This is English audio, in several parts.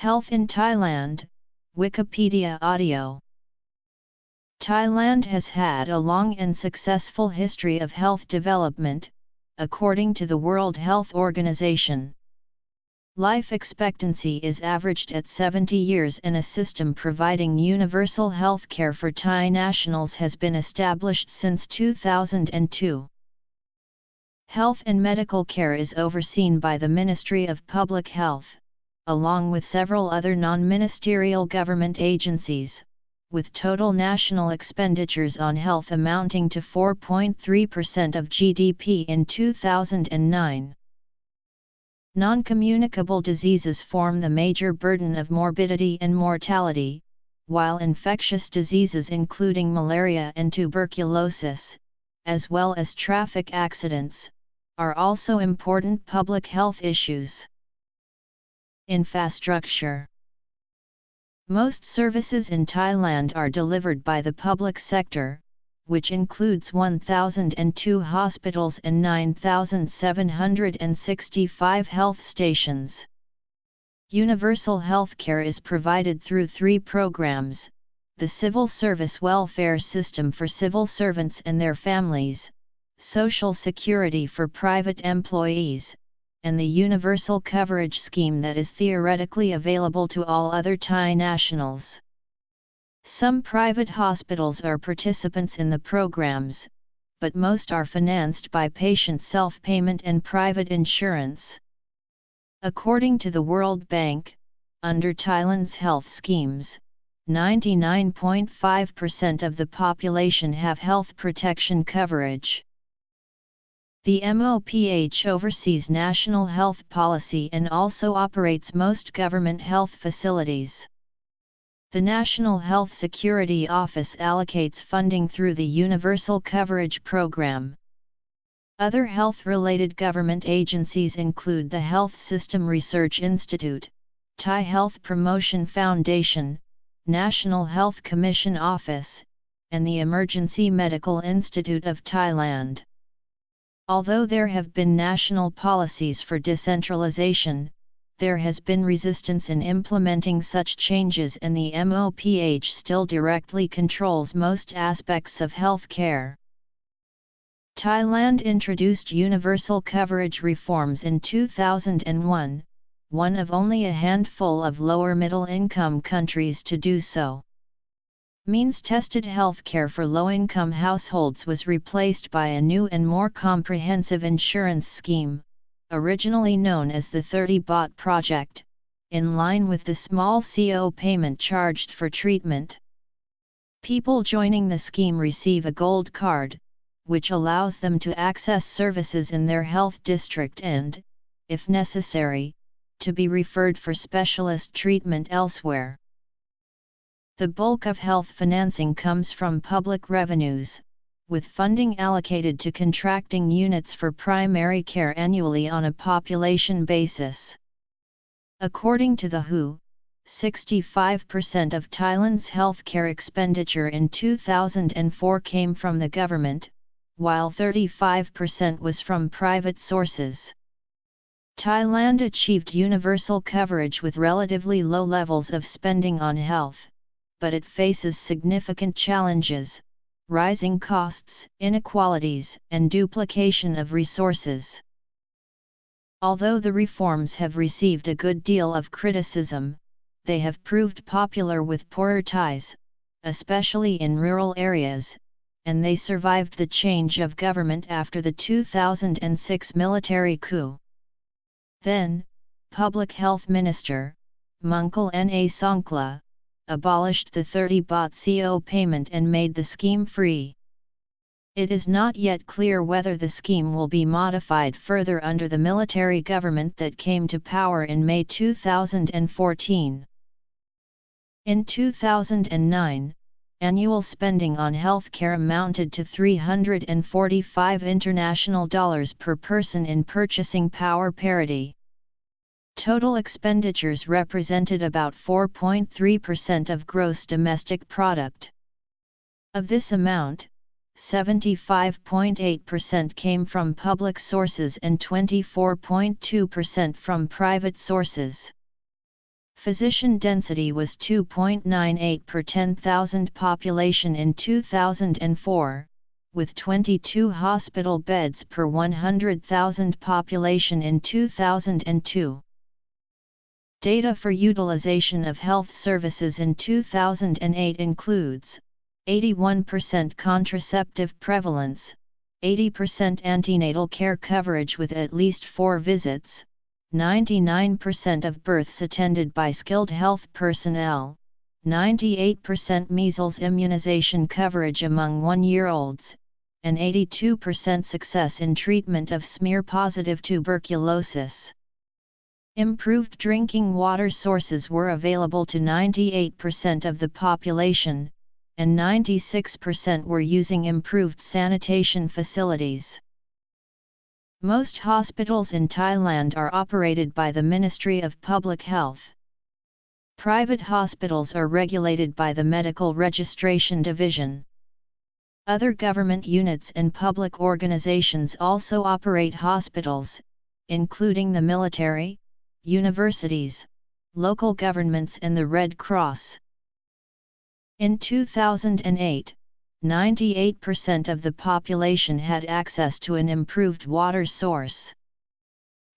Health in Thailand, Wikipedia audio. Thailand has had a long and successful history of health development, according to the World Health Organization. Life expectancy is averaged at 70 years and a system providing universal health care for Thai nationals has been established since 2002. Health and medical care is overseen by the Ministry of Public Health, along with several other non-ministerial government agencies, with total national expenditures on health amounting to 4.3% of GDP in 2009. Non-communicable diseases form the major burden of morbidity and mortality, while infectious diseases including malaria and tuberculosis, as well as traffic accidents, are also important public health issues. Infrastructure. Most services in Thailand are delivered by the public sector, which includes 1,002 hospitals and 9,765 health stations. Universal health care is provided through 3 programs: the Civil Service Welfare System for civil servants and their families, Social Security for private employees, and the Universal Coverage Scheme that is theoretically available to all other Thai nationals. Some private hospitals are participants in the programs, but most are financed by patient self-payment and private insurance. According to the World Bank, under Thailand's health schemes, 99.5% of the population have health protection coverage. The MOPH oversees national health policy and also operates most government health facilities. The National Health Security Office allocates funding through the Universal Coverage Program. Other health-related government agencies include the Health System Research Institute, Thai Health Promotion Foundation, National Health Commission Office, and the Emergency Medical Institute of Thailand. Although there have been national policies for decentralization, there has been resistance in implementing such changes, and the MOPH still directly controls most aspects of health care. Thailand introduced universal coverage reforms in 2001, one of only a handful of lower middle-income countries to do so. Means-tested healthcare for low-income households was replaced by a new and more comprehensive insurance scheme, originally known as the 30 Baht Project, in line with the small CO payment charged for treatment. People joining the scheme receive a gold card, which allows them to access services in their health district and, if necessary, to be referred for specialist treatment elsewhere. The bulk of health financing comes from public revenues, with funding allocated to contracting units for primary care annually on a population basis. According to the WHO, 65% of Thailand's healthcare expenditure in 2004 came from the government, while 35% was from private sources. Thailand achieved universal coverage with relatively low levels of spending on health, but it faces significant challenges: rising costs, inequalities, and duplication of resources. Although the reforms have received a good deal of criticism, they have proved popular with poorer Thais, especially in rural areas, and they survived the change of government after the 2006 military coup. Then, Public Health Minister, Munkal Na Songkla, abolished the 30 Baht CO payment and made the scheme free. It is not yet clear whether the scheme will be modified further under the military government that came to power in May 2014. In 2009, annual spending on healthcare amounted to $345 international per person in purchasing power parity. Total expenditures represented about 4.3% of gross domestic product. Of this amount, 75.8% came from public sources and 24.2% from private sources. Physician density was 2.98 per 10,000 population in 2004, with 22 hospital beds per 100,000 population in 2002. Data for utilization of health services in 2008 includes 81% contraceptive prevalence, 80% antenatal care coverage with at least 4 visits, 99% of births attended by skilled health personnel, 98% measles immunization coverage among 1-year-olds, and 82% success in treatment of smear-positive tuberculosis. Improved drinking water sources were available to 98% of the population, and 96% were using improved sanitation facilities. Most hospitals in Thailand are operated by the Ministry of Public Health. Private hospitals are regulated by the Medical Registration Division. Other government units and public organizations also operate hospitals, including the military, universities, local governments and the Red Cross. In 2008, 98% of the population had access to an improved water source.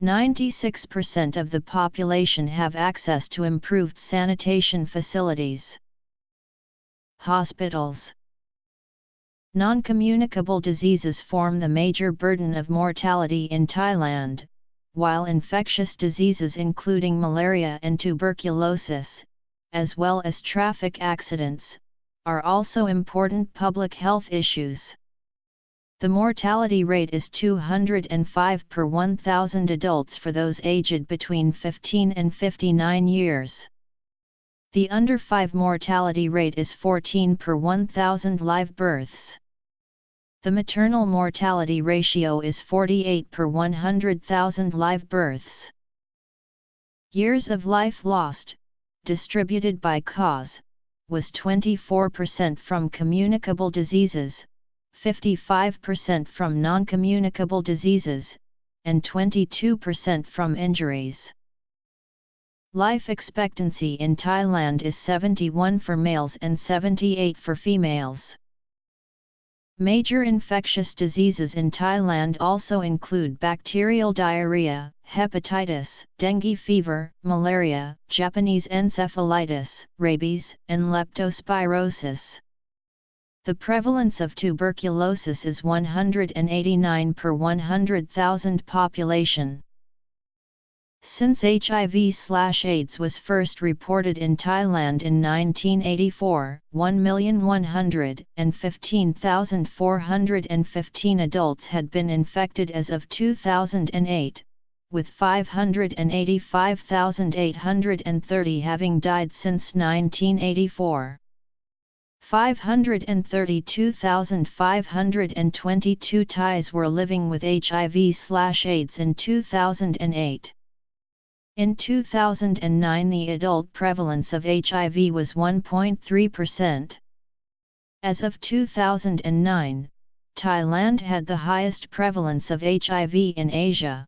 96% of the population have access to improved sanitation facilities. Hospitals. Non-communicable diseases form the major burden of mortality in Thailand, while infectious diseases including malaria and tuberculosis, as well as traffic accidents, are also important public health issues. The mortality rate is 205 per 1,000 adults for those aged between 15 and 59 years. The under 5 mortality rate is 14 per 1,000 live births. The maternal mortality ratio is 48 per 100,000 live births. Years of life lost, distributed by cause, was 24% from communicable diseases, 55% from non-communicable diseases, and 22% from injuries. Life expectancy in Thailand is 71 for males and 78 for females. Major infectious diseases in Thailand also include bacterial diarrhea, hepatitis, dengue fever, malaria, Japanese encephalitis, rabies, and leptospirosis. The prevalence of tuberculosis is 189 per 100,000 population. Since HIV/AIDS was first reported in Thailand in 1984, 1,115,415 adults had been infected as of 2008, with 585,830 having died since 1984. 532,522 Thais were living with HIV/AIDS in 2008. In 2009 the adult prevalence of HIV was 1.3%. As of 2009, Thailand had the highest prevalence of HIV in Asia.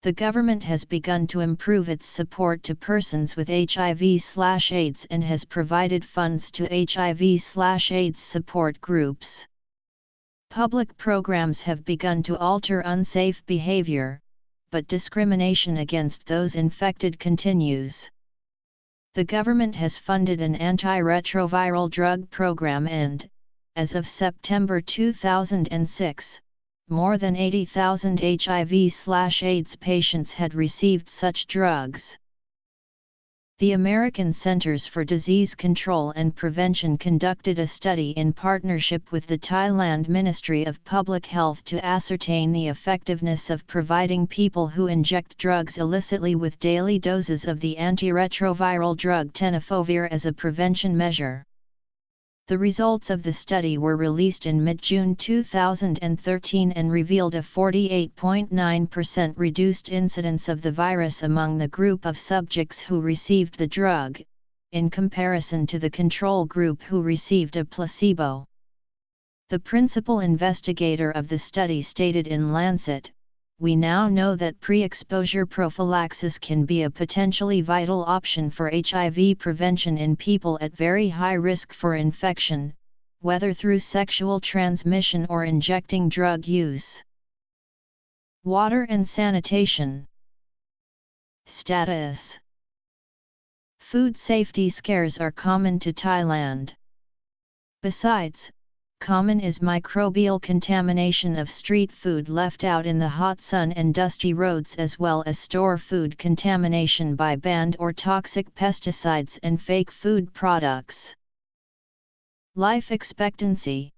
The government has begun to improve its support to persons with HIV/AIDS and has provided funds to HIV/AIDS support groups. Public programs have begun to alter unsafe behavior, but discrimination against those infected continues. The government has funded an antiretroviral drug program and, as of September 2006, more than 80,000 HIV/AIDS patients had received such drugs. The American Centers for Disease Control and Prevention conducted a study in partnership with the Thailand Ministry of Public Health to ascertain the effectiveness of providing people who inject drugs illicitly with daily doses of the antiretroviral drug tenofovir as a prevention measure. The results of the study were released in mid-June 2013 and revealed a 48.9% reduced incidence of the virus among the group of subjects who received the drug, in comparison to the control group who received a placebo. The principal investigator of the study stated in Lancet, we now know that pre-exposure prophylaxis can be a potentially vital option for HIV prevention in people at very high risk for infection, whether through sexual transmission or injecting drug use. Water and sanitation. Status. Food safety scares are common to Thailand. Besides, common is microbial contamination of street food left out in the hot sun and dusty roads, as well as store food contamination by banned or toxic pesticides and fake food products. Life expectancy.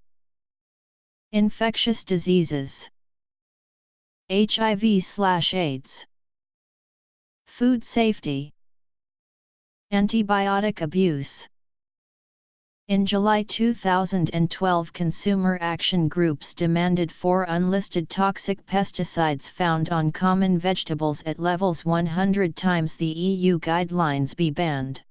Infectious diseases. HIV/AIDS. Food safety. Antibiotic abuse. In July 2012, consumer action groups demanded 4 unlisted toxic pesticides found on common vegetables at levels 100 times the EU guidelines be banned.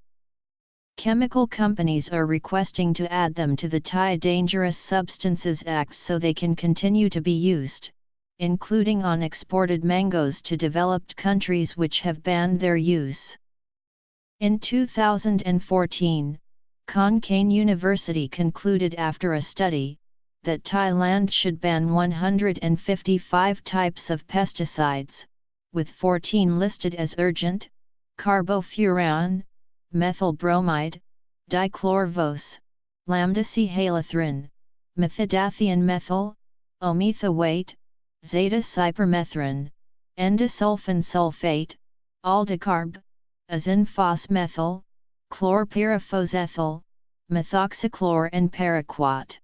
Chemical companies are requesting to add them to the Thai Dangerous Substances Act so they can continue to be used, including on exported mangoes to developed countries which have banned their use. In 2014, Khon Kaen University concluded after a study, that Thailand should ban 155 types of pesticides, with 14 listed as urgent: carbofuran, methyl bromide, dichlorvos, lambda-C-halothrin, methidathion methyl, omethoate, zeta-cypermethrin, endosulfan sulfate, aldecarb, azine-phosmethyl, chlorpyrifos-ethyl, methoxychlor and paraquat.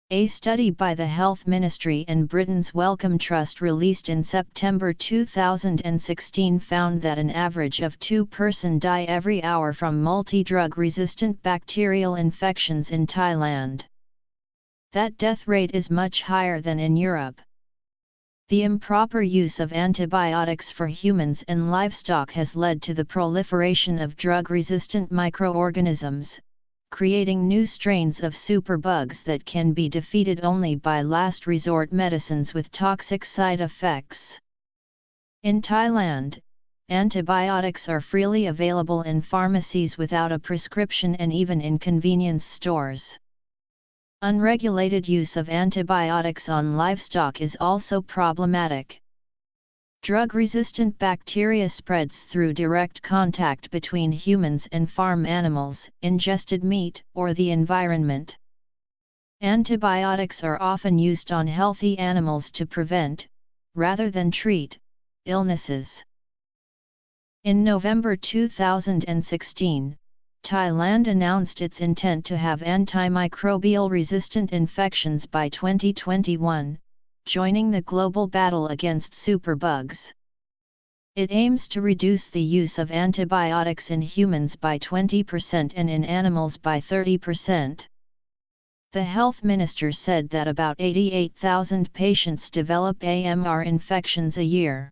A study by the Health Ministry and Britain's Wellcome Trust released in September 2016 found that an average of 2 persons die every hour from multi-drug resistant bacterial infections in Thailand. That death rate is much higher than in Europe. The improper use of antibiotics for humans and livestock has led to the proliferation of drug-resistant microorganisms, creating new strains of superbugs that can be defeated only by last-resort medicines with toxic side effects. In Thailand, antibiotics are freely available in pharmacies without a prescription and even in convenience stores. Unregulated use of antibiotics on livestock is also problematic. Drug-resistant bacteria spreads through direct contact between humans and farm animals, ingested meat, or the environment. Antibiotics are often used on healthy animals to prevent, rather than treat, illnesses. In November 2016, Thailand announced its intent to have antimicrobial-resistant infections by 2021, joining the global battle against superbugs. It aims to reduce the use of antibiotics in humans by 20% and in animals by 30%. The health minister said that about 88,000 patients develop AMR infections a year.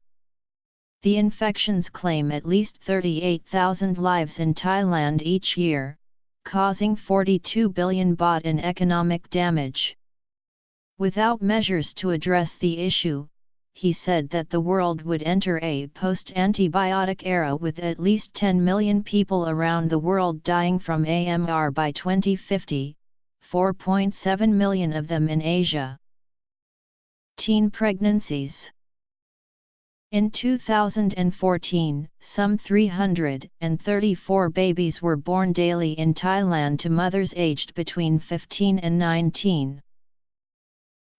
The infections claim at least 38,000 lives in Thailand each year, causing 42 billion baht in economic damage. Without measures to address the issue, he said that the world would enter a post-antibiotic era with at least 10 million people around the world dying from AMR by 2050, 4.7 million of them in Asia. Teen pregnancies. In 2014, some 334 babies were born daily in Thailand to mothers aged between 15 and 19.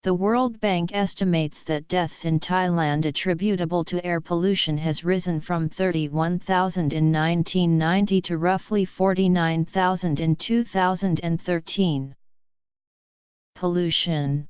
The World Bank estimates that deaths in Thailand attributable to air pollution has risen from 31,000 in 1990 to roughly 49,000 in 2013. Pollution.